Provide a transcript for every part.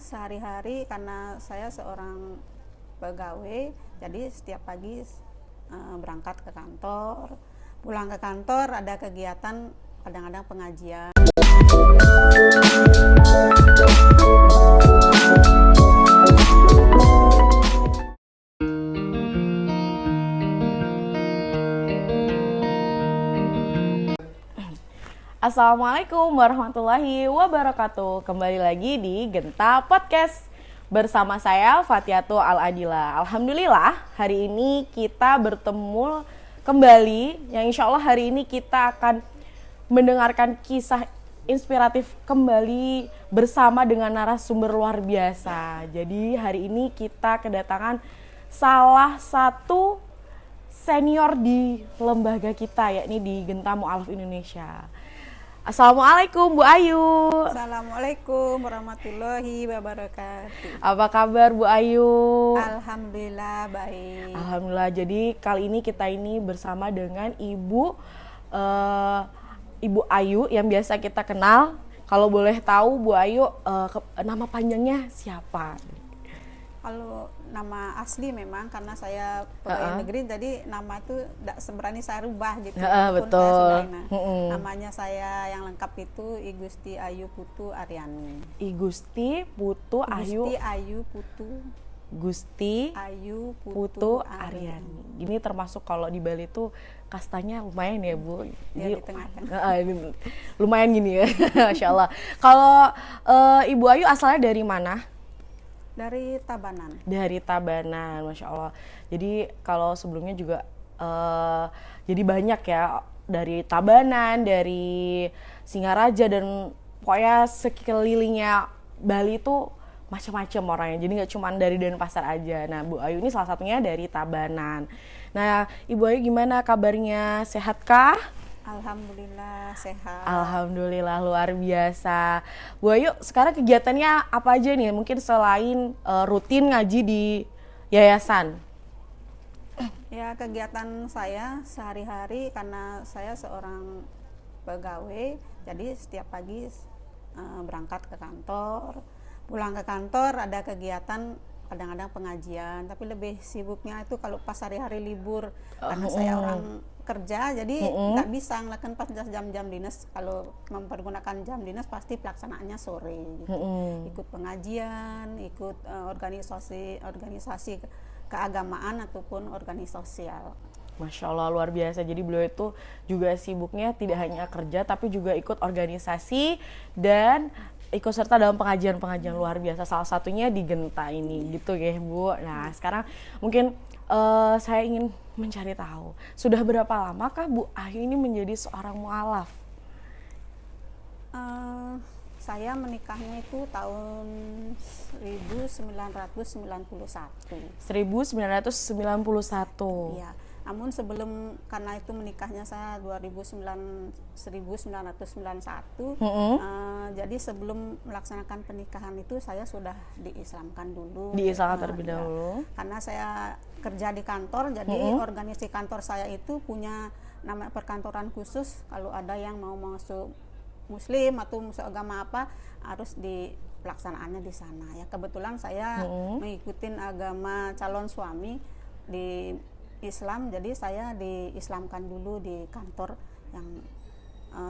sehari-hari karena saya seorang pegawai, jadi setiap pagi berangkat ke kantor, pulang ke kantor ada kegiatan kadang-kadang pengajian. Assalamualaikum warahmatullahi wabarakatuh. Kembali lagi di Genta Podcast bersama saya Fatiatul Al-Adila. Alhamdulillah hari ini kita bertemu kembali, yang insya Allah hari ini kita akan mendengarkan kisah inspiratif kembali bersama dengan narasumber luar biasa. Jadi hari ini kita kedatangan salah satu senior di lembaga kita, yakni di Genta Mu'alaf Indonesia. Assalamualaikum Bu Ayu. Assalamualaikum warahmatullahi wabarakatuh. Apa kabar Bu Ayu? Alhamdulillah baik. Alhamdulillah. Jadi kali ini kita bersama dengan Ibu Ayu yang biasa kita kenal. Kalau boleh tahu Bu Ayu, nama panjangnya siapa? Kalau nama asli memang karena saya pegawai negeri, jadi nama itu tidak seberani saya rubah gitu. Betul. Namanya saya yang lengkap itu I Gusti Ayu Putu Aryani. I Gusti Putu Ayu. Gusti Ayu Putu. Gusti Ayu Putu Aryani. Ini termasuk kalau di Bali itu kastanya lumayan ya Bu. Ya, di tengah-tengah. Lumayan gini ya, Masya Allah. Kalau Ibu Ayu asalnya dari mana? Dari Tabanan. Dari Tabanan, Masya Allah. Jadi kalau sebelumnya juga jadi banyak ya, dari Tabanan, dari Singaraja, dan pokoknya sekelilingnya Bali itu macam-macam orangnya. Jadi nggak cuma dari Denpasar aja. Nah, Bu Ayu ini salah satunya dari Tabanan. Nah, Ibu Ayu gimana kabarnya? Sehatkah? Alhamdulillah sehat. Alhamdulillah luar biasa. Bu Ayu, sekarang kegiatannya apa aja nih? Mungkin selain rutin ngaji di yayasan. Ya, kegiatan saya sehari-hari karena saya seorang pegawai, jadi setiap pagi berangkat ke kantor, pulang ke kantor ada kegiatan kadang-kadang pengajian, tapi lebih sibuknya itu kalau pas hari-hari libur karena saya orang kerja, jadi nggak bisa ngelakuin pas jam-jam dinas. Kalau mempergunakan jam dinas pasti pelaksanaannya sore gitu. Ikut pengajian, ikut organisasi keagamaan ataupun organisasi sosial. Masya Allah luar biasa. Jadi beliau itu juga sibuknya tidak hanya kerja tapi juga ikut organisasi dan ikut serta dalam pengajian-pengajian luar biasa. Salah satunya di Genta ini gitu ya Bu. Nah sekarang mungkin saya ingin mencari tahu, sudah berapa lamakah Bu Ayu ini menjadi seorang mu'alaf? Saya menikahnya itu tahun 1991. 1991. Iya. Namun sebelum, karena itu menikahnya saya 1991, jadi sebelum melaksanakan pernikahan itu saya sudah diislamkan dulu. Diislamkan terlebih dahulu. Karena saya kerja di kantor, jadi organisasi kantor saya itu punya nama perkantoran khusus. Kalau ada yang mau masuk Muslim atau masuk agama apa, harus pelaksanaannya di sana. Ya kebetulan saya mengikuti agama calon suami di Islam, jadi saya diislamkan dulu di kantor yang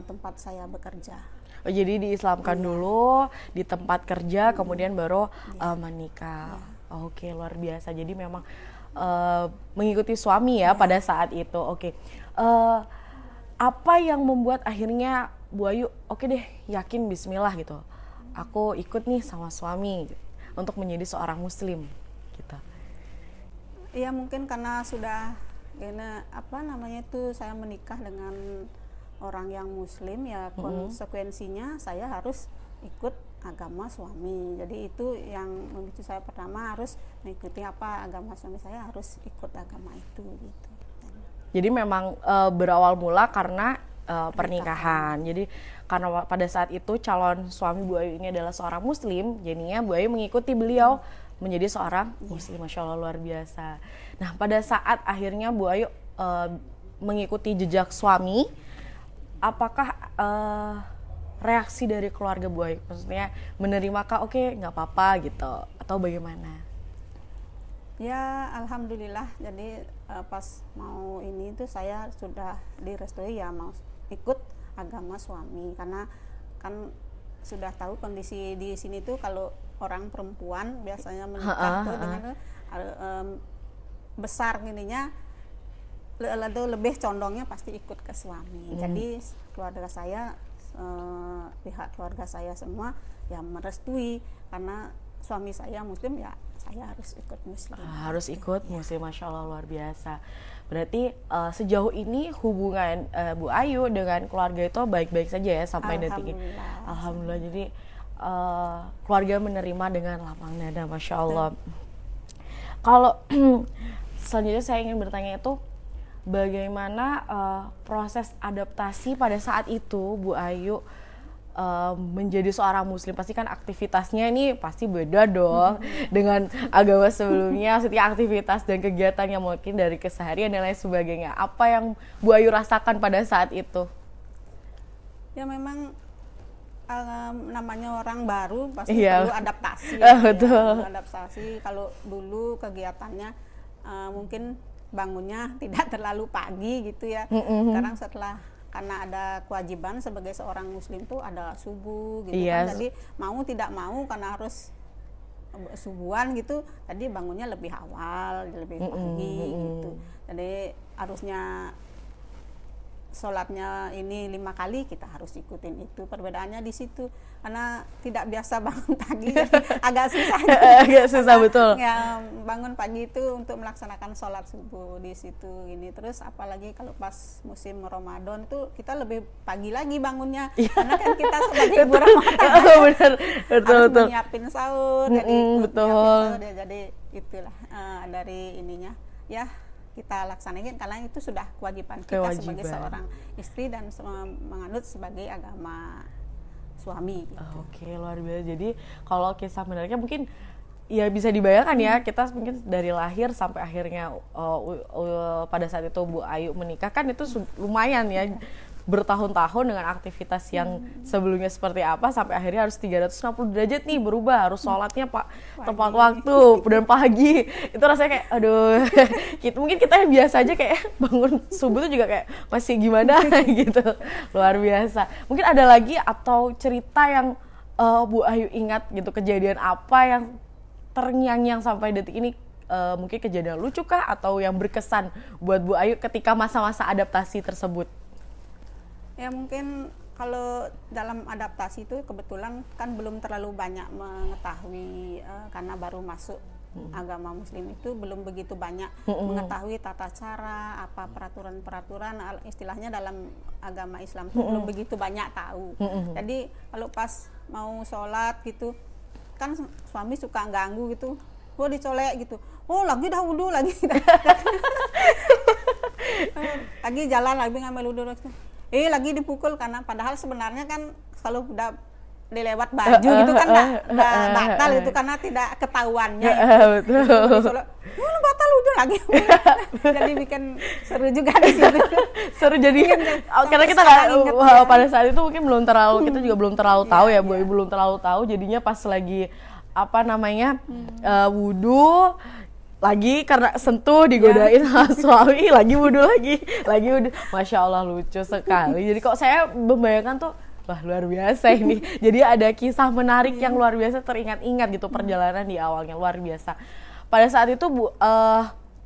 tempat saya bekerja. Oh, jadi diislamkan dulu di tempat kerja, kemudian baru menikah. Oke, luar biasa. Jadi memang mengikuti suami ya pada saat itu. Oke. Apa yang membuat akhirnya Bu Ayu, oke deh, yakin bismillah gitu. Aku ikut nih sama suami untuk menjadi seorang muslim gitu. Iya, mungkin karena sudah saya menikah dengan orang yang muslim, ya konsekuensinya saya harus ikut agama suami. Jadi itu yang memicu saya pertama harus mengikuti agama suami saya, harus ikut agama itu gitu. Jadi memang berawal mula karena pernikahan. Jadi karena pada saat itu calon suami Bu Ayu ini adalah seorang muslim, jadinya Bu Ayu mengikuti beliau menjadi seorang muslim. Masya Allah luar biasa. Nah pada saat akhirnya Bu Ayu mengikuti jejak suami, apakah reaksi dari keluarga Bu Ayu? Maksudnya menerimakah oke nggak apa-apa gitu atau bagaimana? Ya alhamdulillah, jadi pas mau ini tuh saya sudah direstui ya mau ikut agama suami, karena kan sudah tahu kondisi di sini tuh kalau orang perempuan biasanya menikah tuh dengan besar gininya lebih condongnya pasti ikut ke suami. Jadi keluarga saya, pihak keluarga saya semua ya merestui, karena suami saya muslim ya saya harus ikut muslim. Harus ikut muslim, Masya Allah, luar biasa. Berarti sejauh ini hubungan Bu Ayu dengan keluarga itu baik-baik saja ya sampai detik ini. Alhamdulillah. Jadi keluarga menerima dengan lapang dada, Masya Allah. Kalau selanjutnya saya ingin bertanya itu bagaimana proses adaptasi pada saat itu Bu Ayu menjadi seorang muslim? Pasti kan aktivitasnya ini pasti beda dong dengan agama sebelumnya. Maksudnya aktivitas dan kegiatannya mungkin dari keseharian dan lain sebagainya. Apa yang Bu Ayu rasakan pada saat itu? Ya memang namanya orang baru pasti Iya. perlu adaptasi. Betul. Ya, adaptasi. Kalau dulu kegiatannya mungkin bangunnya tidak terlalu pagi gitu ya. Sekarang setelah karena ada kewajiban sebagai seorang muslim tuh ada subuh gitu kan. Jadi mau tidak mau karena harus subuhan gitu, tadi bangunnya lebih awal, lebih pagi gitu. Jadi harusnya sholatnya ini 5 kali, kita harus ikutin itu. Perbedaannya di situ karena tidak biasa bangun pagi, jadi agak susah. Agak susah betul. Ya bangun pagi itu untuk melaksanakan sholat subuh di situ ini. Terus apalagi kalau pas musim Ramadan itu kita lebih pagi lagi bangunnya, karena kan kita sebagai ibu rumah tangga harus menyiapin sahur, jadi betul. Jadi itulah dari ininya ya. Kita laksanakan karena itu sudah kewajiban kita sebagai seorang istri dan menganut sebagai agama suami gitu. Oke, luar biasa. Jadi kalau kisah menariknya mungkin ya bisa dibayangkan ya, kita mungkin dari lahir sampai akhirnya pada saat itu Bu Ayu menikah kan itu lumayan ya, bertahun-tahun dengan aktivitas yang sebelumnya seperti apa sampai akhirnya harus 360 derajat nih berubah, harus sholatnya tepat waktu dan pagi. Itu rasanya kayak aduh, mungkin kita yang biasa aja kayak bangun subuh tuh juga kayak masih gimana gitu. Luar biasa. Mungkin ada lagi atau cerita yang Bu Ayu ingat gitu, kejadian apa yang terngiang-ngiang sampai detik ini, mungkin kejadian lucu kah atau yang berkesan buat Bu Ayu ketika masa-masa adaptasi tersebut? Ya mungkin kalau dalam adaptasi itu kebetulan kan belum terlalu banyak mengetahui, karena baru masuk agama muslim itu belum begitu banyak mengetahui tata cara, apa peraturan-peraturan istilahnya dalam agama Islam itu belum begitu banyak tahu. Jadi kalau pas mau sholat gitu kan suami suka ganggu gitu, oh dicolek gitu, oh lagi dah wudu lagi lagi jalan lagi ngambil wudu lagi dipukul, karena padahal sebenarnya kan kalau udah dilewat baju gitu kan nggak batal itu karena tidak ketahuannya betul. Batal udah lagi jadi bikin seru juga di situ. Seru jadi karena kita nggak pada saat itu mungkin belum terlalu kita juga belum terlalu tahu ya Bu, belum terlalu tahu, jadinya pas lagi apa namanya wudu lagi karena sentuh digodain sama suami, lagi wudu lagi wudu. Masya Allah, lucu sekali. Jadi kok saya membayangkan tuh wah luar biasa ini. Jadi ada kisah menarik yang luar biasa teringat-ingat gitu, perjalanan di awalnya luar biasa. Pada saat itu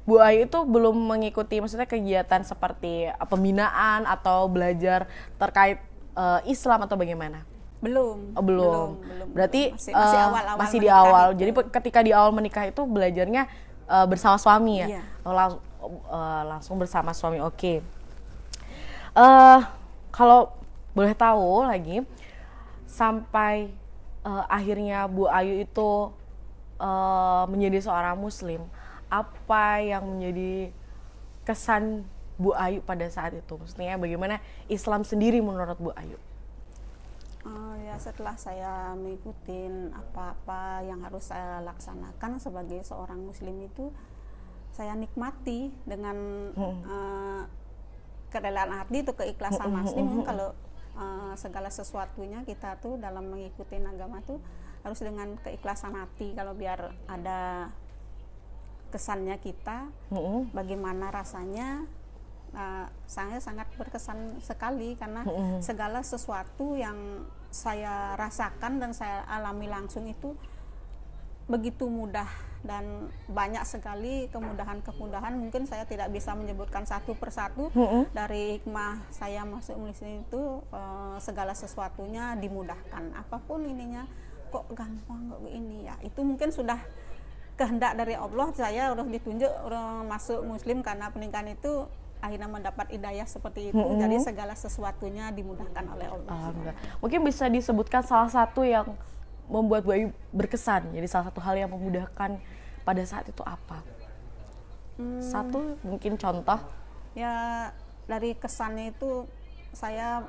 Bu Ayu itu belum mengikuti maksudnya kegiatan seperti pembinaan atau belajar terkait Islam atau bagaimana? Belum. Berarti masih di awal. Jadi ketika di awal menikah itu belajarnya bersama suami ya? Iya. Langsung bersama suami, oke. Kalau boleh tahu lagi, sampai akhirnya Bu Ayu itu menjadi seorang muslim, apa yang menjadi kesan Bu Ayu pada saat itu? Maksudnya bagaimana Islam sendiri menurut Bu Ayu? Ya setelah saya mengikuti apa-apa yang harus saya laksanakan sebagai seorang muslim itu, saya nikmati dengan kerelaan hati itu keikhlasan muslim. Kalau segala sesuatunya kita tuh dalam mengikuti agama tuh harus dengan keikhlasan hati. Kalau biar ada kesannya kita, bagaimana rasanya, saya sangat berkesan sekali karena segala sesuatu yang saya rasakan dan saya alami langsung itu begitu mudah dan banyak sekali kemudahan-kemudahan. Mungkin saya tidak bisa menyebutkan satu persatu. Dari hikmah saya masuk Muslim itu segala sesuatunya dimudahkan, apapun ininya kok gampang kok ini ya, itu mungkin sudah kehendak dari Allah. Saya udah ditunjuk masuk Muslim karena pernikahan itu akhirnya mendapat hidayah seperti itu. Jadi segala sesuatunya dimudahkan oleh Allah. Mungkin bisa disebutkan salah satu yang membuat Bu Ayu berkesan, jadi salah satu hal yang memudahkan pada saat itu apa? Satu mungkin contoh. Ya dari kesannya itu, saya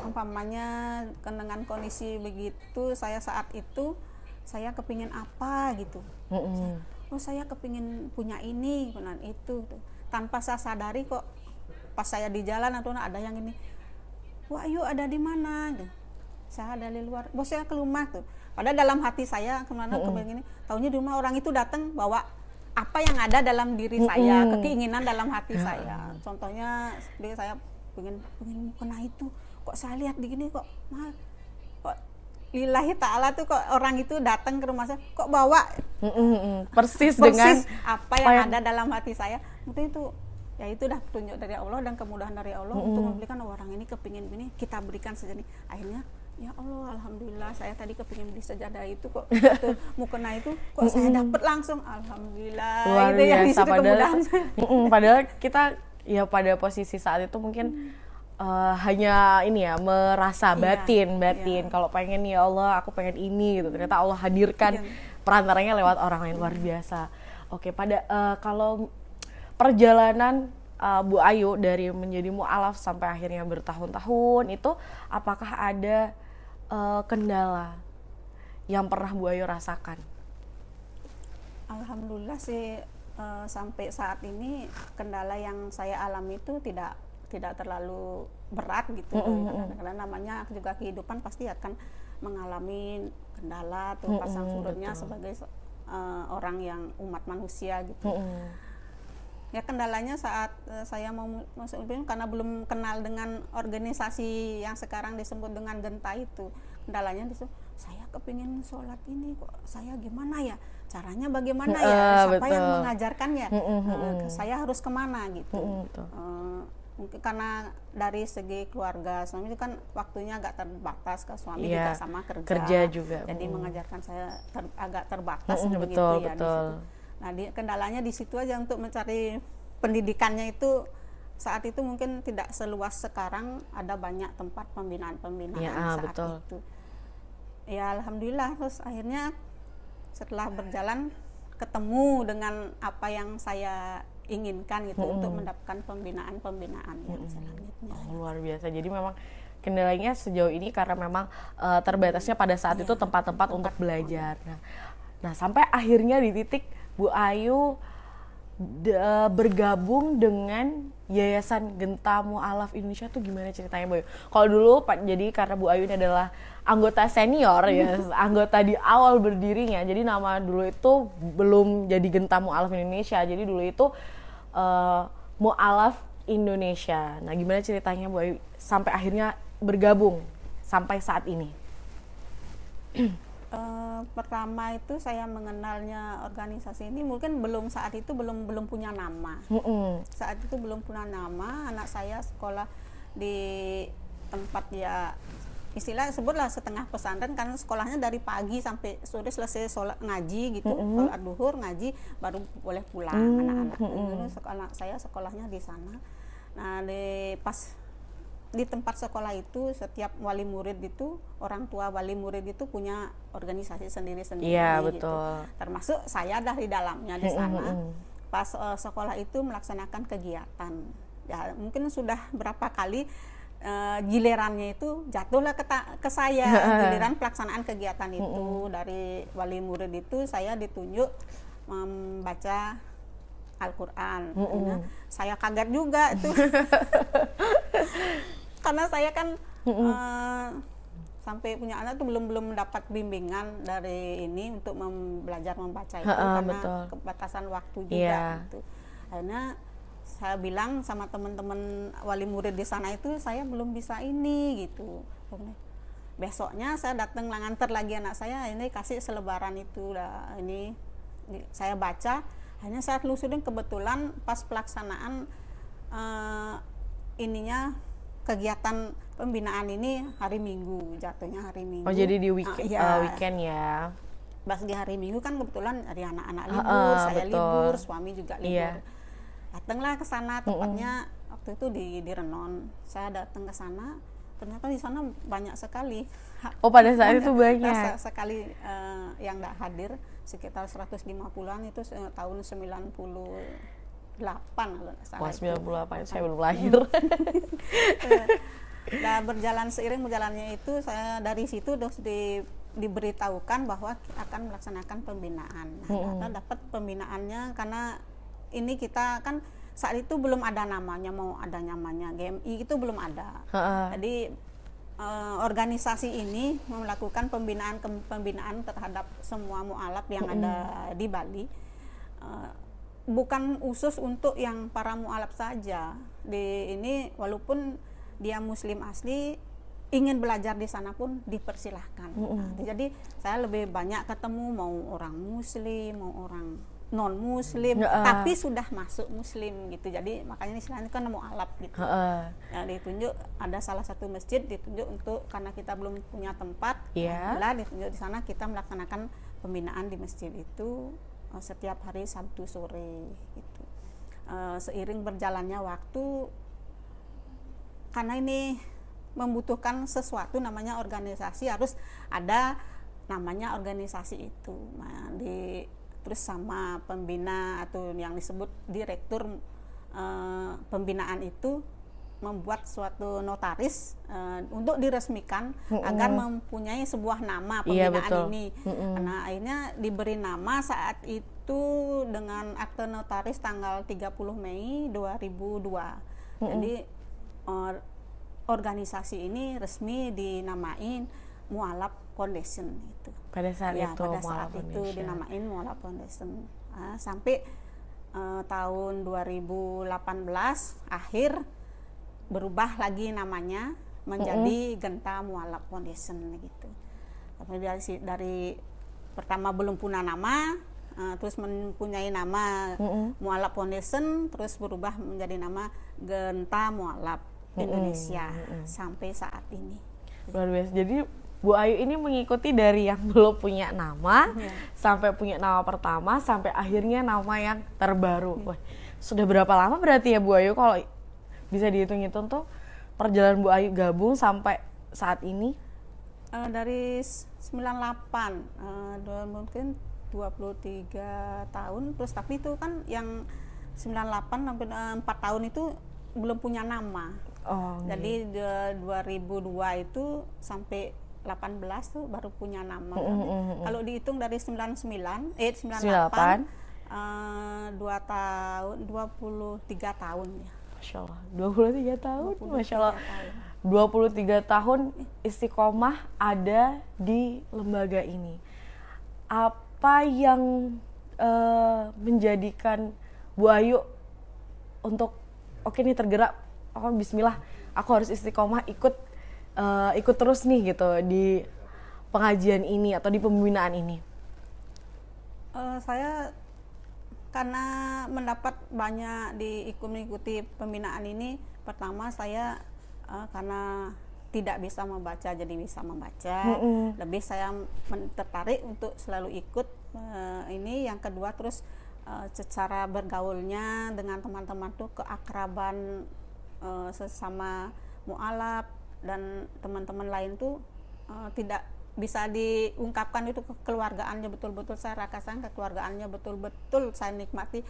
umpamanya dengan kondisi begitu, saya saat itu saya kepingin apa gitu. Saya kepingin punya ini, punya itu. Tanpa saya sadari kok pas saya di jalan atau ada yang ini, wah Ayu ada di mana? Saya ada di luar, bos saya ke rumah tuh. Padahal dalam hati saya kemana kepingin ini, taunya di rumah orang itu datang bawa apa yang ada dalam diri saya, keinginan dalam hati saya. Contohnya seperti saya pengen kena itu, kok saya lihat begini kok mahal, kok lillahi ta'ala tuh kok orang itu datang ke rumah saya, kok bawa persis dengan apa yang ada dalam hati saya. Itu ya itu dah petunjuk dari Allah dan kemudahan dari Allah untuk memberikan orang ini kepingin ini, kita berikan saja nih. Akhirnya ya Allah, alhamdulillah saya tadi kepingin beli sejadah itu kok mukena itu kok saya dapat langsung, alhamdulillah. Luar gitu ya, biasa. Padahal kita ya pada posisi saat itu mungkin hanya ini ya, merasa batin. Kalau pengen ya Allah, aku pengen ini gitu. Ternyata Allah hadirkan perantaranya lewat orang lain. Luar biasa. Oke, kalau perjalanan Bu Ayu dari menjadi mu'alaf sampai akhirnya bertahun-tahun itu, apakah ada kendala yang pernah Bu Ayu rasakan? Alhamdulillah sih, sampai saat ini kendala yang saya alami itu tidak terlalu berat gitu. Karena namanya juga kehidupan pasti akan mengalami kendala tuh, pasang surutnya sebagai orang yang umat manusia gitu. Ya kendalanya saat saya mau masuk UPN karena belum kenal dengan organisasi yang sekarang disebut dengan Genta itu. Kendalanya itu, saya kepingin sholat ini kok saya gimana ya? Caranya bagaimana ya? Siapa yang mengajarkannya? Saya harus kemana gitu? Mungkin karena dari segi keluarga suami itu kan waktunya agak terbatas, ke suami juga sama kerja juga. Jadi mengajarkan saya agak terbatas begitu betul. Di situ. Nah, kendalanya di situ aja untuk mencari pendidikannya itu. Saat itu mungkin tidak seluas sekarang, ada banyak tempat pembinaan saat itu. Ya alhamdulillah, terus akhirnya setelah berjalan ketemu dengan apa yang saya inginkan gitu, untuk mendapatkan pembinaan yang selanjutnya. Luar biasa. Jadi memang kendalanya sejauh ini karena memang terbatasnya pada saat itu tempat-tempat untuk belajar. Nah, sampai akhirnya di titik Bu Ayu bergabung dengan Yayasan Genta Mu'alaf Indonesia tuh gimana ceritanya Bu Ayu? Kalau dulu jadi karena Bu Ayu ini adalah anggota senior ya, anggota di awal berdirinya. Jadi nama dulu itu belum jadi Genta Mu'alaf Indonesia. Jadi dulu itu Mu'alaf Indonesia. Nah, gimana ceritanya Bu Ayu sampai akhirnya bergabung sampai saat ini? Pertama itu saya mengenalnya organisasi ini mungkin saat itu belum punya nama. Saat itu belum punya nama. Anak saya sekolah di tempat ya istilah sebutlah setengah pesantren, karena sekolahnya dari pagi sampai sore, selesai sholat ngaji gitu, sholat duhur ngaji baru boleh pulang anak-anak. Anak saya sekolahnya di sana. Nah, pas di tempat sekolah itu setiap wali murid itu, orang tua wali murid itu punya organisasi sendiri-sendiri. Iya, gitu. betul. Termasuk saya dari dalamnya di sana. Pas sekolah itu melaksanakan kegiatan. Ya, mungkin sudah berapa kali gilirannya itu jatuhlah ke saya. Giliran pelaksanaan kegiatan itu dari wali murid itu saya ditunjuk membaca Al-Quran. Saya kaget juga itu. karena saya kan sampai punya anak tuh belum mendapat bimbingan dari ini untuk belajar membaca itu karena betul. kebatasan waktu juga Iya. gitu. Akhirnya saya bilang sama teman-teman wali murid di sana itu saya belum bisa ini gitu. Besoknya saya datang nganter lagi anak saya, ini kasih selebaran itu lah, ini saya baca. Hanya saya telusurin kebetulan pas pelaksanaan ininya kegiatan pembinaan ini hari Minggu, jatuhnya hari Minggu. Oh jadi di weekend ya. Pas di hari Minggu kan kebetulan hari anak-anak libur, saya betul. libur, suami juga libur. Iya. Datanglah ke sana, tepatnya waktu itu di Renon. Saya datang ke sana, ternyata di sana banyak sekali. Oh pada saat itu banyak sekali yang tidak hadir, sekitar 150-an itu tahun 98 kalau nggak salah. Wah 98 saya belum lahir. Nah, berjalannya itu saya dari situ terus diberitahukan bahwa akan melaksanakan pembinaan. Nah, kita dapat pembinaannya karena ini kita kan saat itu belum ada namanya, mau ada namanya GMI itu belum ada. Jadi organisasi ini melakukan pembinaan terhadap semua mualaf yang ada di Bali. Bukan khusus untuk yang para mualaf saja. Di ini walaupun dia muslim asli ingin belajar di sana pun dipersilahkan. Nah, jadi saya lebih banyak ketemu mau orang muslim, mau orang non muslim, tapi sudah masuk muslim gitu. Jadi makanya istilahnya kan mualaf gitu. Ya, ditunjuk ada salah satu masjid ditunjuk untuk karena kita belum punya tempat. Lah ditunjuk di sana kita melaksanakan pembinaan di masjid itu setiap hari Sabtu sore gitu. Seiring berjalannya waktu, karena ini membutuhkan sesuatu namanya organisasi, harus ada namanya organisasi itu. Nah, terus sama pembina atau yang disebut direktur pembinaan itu membuat suatu notaris untuk diresmikan agar mempunyai sebuah nama pembinaan ini. Karena akhirnya diberi nama saat itu dengan akte notaris tanggal 30 Mei 2002. Jadi organisasi ini resmi dinamain Mualaf Foundation itu. Pada saat itu dinamain Mualaf Foundation. Sampai tahun 2018 akhir berubah lagi namanya menjadi Genta Mualaf Foundation gitu. Tapi dari pertama belum punya nama, terus mempunyai nama Mualaf Foundation, terus berubah menjadi nama Genta Mualaf Indonesia sampai saat ini. Luar biasa. Jadi Bu Ayu ini mengikuti dari yang belum punya nama sampai punya nama pertama sampai akhirnya nama yang terbaru. Wah, sudah berapa lama berarti ya Bu Ayu kalau bisa dihitung-hitung tuh perjalanan Bu Ayu gabung sampai saat ini? Dari 98, mungkin 23 tahun, terus tapi itu kan yang 98 sampai 4 tahun itu belum punya nama. Jadi 2002 itu sampai 18 tuh baru punya nama. Kalau dihitung dari 98 2 tahun 23 tahun ya. Masya Allah, 23 tahun, Masya Allah. 23 tahun istiqomah ada di lembaga ini. Apa yang menjadikan Bu Ayu untuk oke nih tergerak, bismillah, aku harus istiqomah ikut terus nih gitu di pengajian ini atau di pembinaan ini? Saya karena mendapat banyak mengikuti pembinaan ini, pertama saya karena tidak bisa membaca jadi bisa membaca, lebih saya tertarik untuk selalu ikut ini. Yang kedua terus secara bergaulnya dengan teman-teman tuh keakraban sesama mualaf dan teman-teman lain tuh tidak bisa diungkapkan, itu kekeluargaannya betul-betul saya rasakan, kekeluargaannya betul-betul saya nikmati.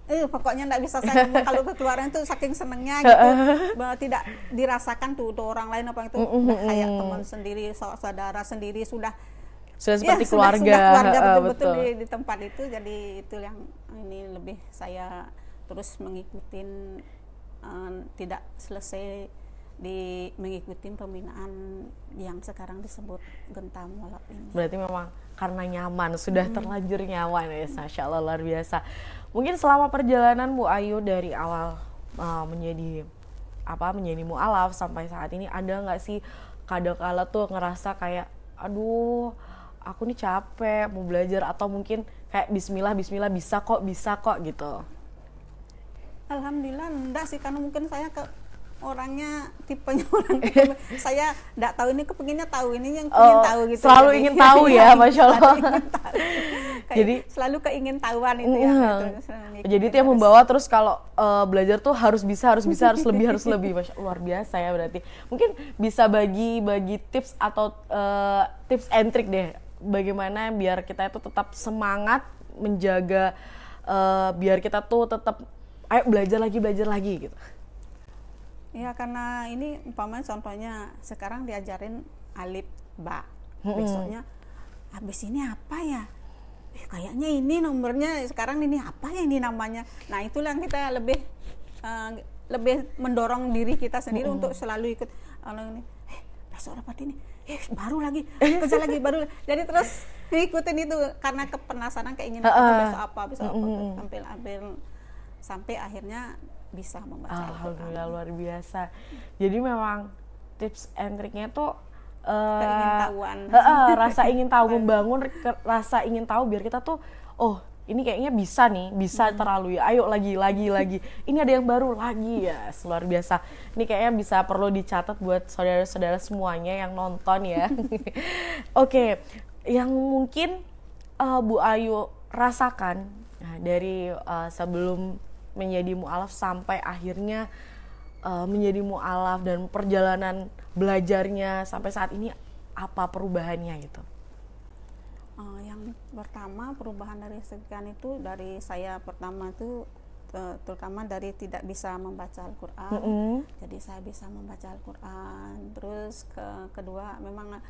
Pokoknya enggak bisa saya ngomong kalau kekeluargaan itu saking senengnya gitu. Tidak dirasakan tuh orang lain apa itu udah kayak teman sendiri, saudara sendiri, sudah seperti keluarga. Sudah keluarga betul-betul di tempat itu. Jadi itu yang ini lebih saya terus mengikutin tidak selesai di mengikuti pembinaan yang sekarang disebut Genta Mualaf ini. Berarti memang karena nyaman, sudah terlanjur nyaman ya, Masya Allah, luar biasa. Mungkin selama perjalanan Bu Ayu dari awal menjadi mualaf sampai saat ini, ada nggak sih kadang-kala tuh ngerasa kayak, aduh aku nih capek mau belajar, atau mungkin kayak Bismillah bisa kok gitu? Alhamdulillah enggak sih, karena mungkin saya orangnya tipenya orang gitu. Saya enggak tahu ini, kepinginnya tahu ini yang ingin tahu gitu. Selalu ingin tahu ya, Masya Allah. Jadi selalu keingin tahuan itu ya. Jadi itu yang membawa terus kalau belajar tuh harus lebih, Masya Allah, luar biasa ya berarti. Mungkin bisa bagi tips atau tips and trick deh, bagaimana biar kita itu tetap semangat menjaga, biar kita tuh tetap ayo belajar lagi gitu. Ya karena ini umpamanya contohnya sekarang diajarin alif ba, besoknya habis ini apa ya? Kayaknya ini nomornya sekarang ini apa ya ini namanya. Nah itulah yang kita lebih mendorong diri kita sendiri untuk selalu ikut. Ini besok dapat ini, baru lagi kerja lagi baru. Jadi terus ikutin itu karena kepenasaran, keinginan besok apa sampai akhirnya bisa membaca Al-Quran. Alhamdulillah, luar biasa. Jadi memang tips and triknya tuh rasa ingin tahu, membangun rasa ingin tahu biar kita tuh, oh ini kayaknya bisa terlalu ya, ayo lagi, ini ada yang baru lagi ya, luar biasa. Ini kayaknya bisa perlu dicatat buat saudara-saudara semuanya yang nonton ya. Oke, yang mungkin Bu Ayu rasakan dari sebelum menjadi mualaf sampai akhirnya menjadi mualaf dan perjalanan belajarnya sampai saat ini, apa perubahannya gitu? Yang pertama perubahan dari sekian itu, dari saya pertama itu terutama dari tidak bisa membaca Al-Quran, jadi saya bisa membaca Al-Quran. Terus kedua memang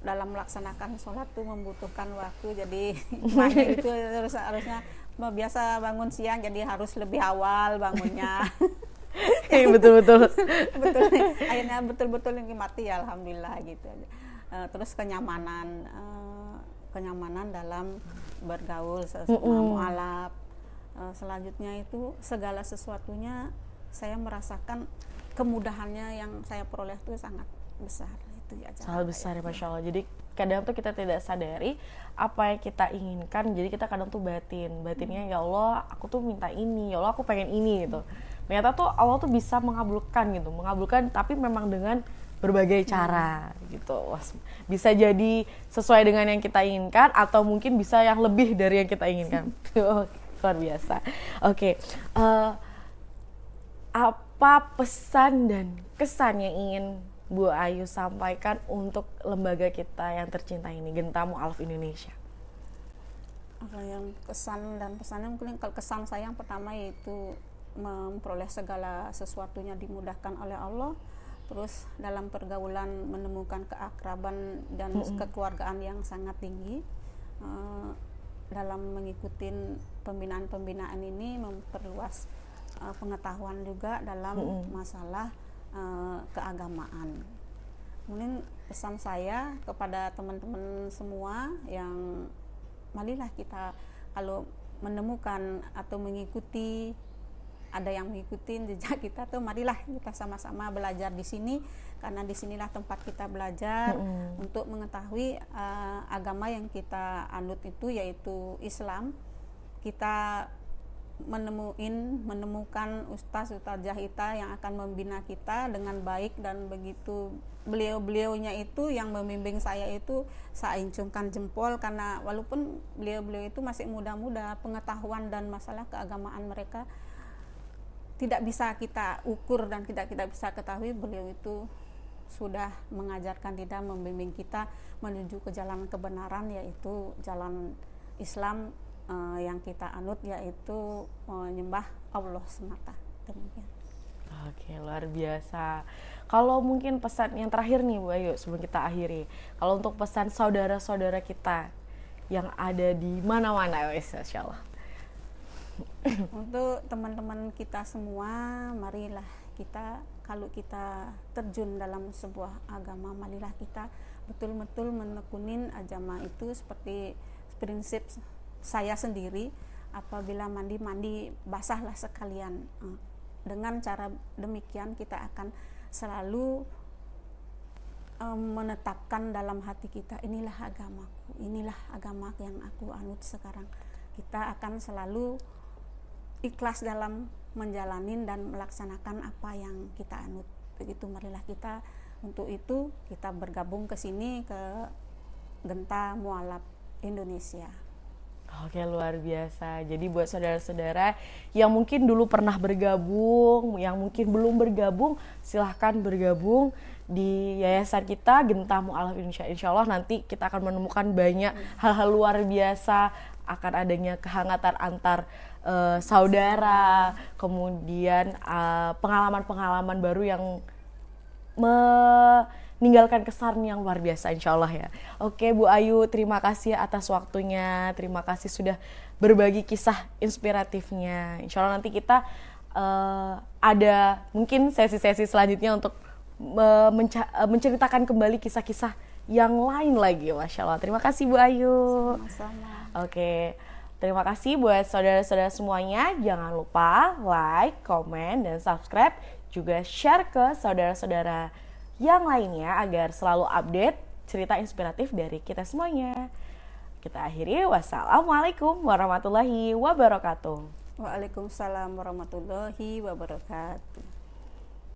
dalam melaksanakan sholat tuh membutuhkan waktu, jadi itu harusnya biasa bangun siang, jadi harus lebih awal bangunnya. Betul. Akhirnya betul-betul nikmati ya, alhamdulillah gitu. Terus kenyamanan dalam bergaul sesama mualaf. Selanjutnya itu segala sesuatunya saya merasakan kemudahannya yang saya peroleh itu sangat besar. Sangat besar ya, Masya Allah. Jadi kadang tuh kita tidak sadari apa yang kita inginkan, jadi kita kadang tuh batinnya, ya Allah aku tuh minta ini, ya Allah aku pengen ini gitu. Ternyata tuh Allah tuh bisa mengabulkan tapi memang dengan berbagai cara gitu. Bisa jadi sesuai dengan yang kita inginkan, atau mungkin bisa yang lebih dari yang kita inginkan. Luar biasa. Oke. Apa pesan dan kesan yang ingin Bu Ayu sampaikan untuk lembaga kita yang tercinta ini, Genta Mualaf Indonesia? Apa yang kesan dan pesannya, mungkin kalau kesan saya yang pertama yaitu memperoleh segala sesuatunya dimudahkan oleh Allah. Terus dalam pergaulan menemukan keakraban dan kekeluargaan yang sangat tinggi. Dalam mengikuti pembinaan ini memperluas pengetahuan juga dalam masalah keagamaan. Kemudian pesan saya kepada teman-teman semua yang marilah kita kalau menemukan atau mengikuti, ada yang mengikuti jejak kita tuh, marilah kita sama-sama belajar di sini, karena di sinilah tempat kita belajar untuk mengetahui agama yang kita anut itu yaitu Islam. Kita menemukan ustazah kita yang akan membina kita dengan baik, dan begitu beliau-beliaunya itu yang membimbing saya itu saya acungkan jempol, karena walaupun beliau-beliau itu masih muda-muda, pengetahuan dan masalah keagamaan mereka tidak bisa kita ukur dan tidak kita bisa ketahui. Beliau itu sudah mengajarkan kita, membimbing kita menuju ke jalan kebenaran, yaitu jalan Islam yang kita anut, yaitu menyembah Allah semata. Demikian. Oke, luar biasa. Kalau mungkin pesan yang terakhir nih Bu Ayu sebelum kita akhiri, kalau untuk pesan saudara-saudara kita yang ada di mana-mana, Masya Allah. Untuk teman-teman kita semua, marilah kalau kita terjun dalam sebuah agama, marilah kita betul-betul menekunin agama itu seperti prinsip saya sendiri. Apabila mandi basahlah sekalian. Dengan cara demikian kita akan selalu menetapkan dalam hati kita, inilah agamaku, inilah agama yang aku anut sekarang. Kita akan selalu ikhlas dalam menjalanin dan melaksanakan apa yang kita anut. Begitu, marilah kita untuk itu kita bergabung ke sini, ke Genta Mualaf Indonesia. Oke, luar biasa. Jadi buat saudara-saudara yang mungkin dulu pernah bergabung, yang mungkin belum bergabung, silahkan bergabung di yayasan kita Genta Mualaf Indonesia. Insya Allah nanti kita akan menemukan banyak hal-hal luar biasa, akan adanya kehangatan antar saudara, kemudian pengalaman-pengalaman baru yang meninggalkan kesan yang luar biasa, insya Allah ya. Oke Bu Ayu, terima kasih atas waktunya, terima kasih sudah berbagi kisah inspiratifnya. Insya Allah nanti kita ada mungkin sesi-sesi selanjutnya untuk menceritakan kembali kisah-kisah yang lain lagi. Masya Allah, terima kasih Bu Ayu. Sama-sama. Oke, terima kasih buat saudara-saudara semuanya. Jangan lupa like, komen, dan subscribe. Juga share ke saudara-saudara yang lainnya agar selalu update cerita inspiratif dari kita semuanya. Kita akhiri, wassalamualaikum warahmatullahi wabarakatuh. Waalaikumsalam warahmatullahi wabarakatuh.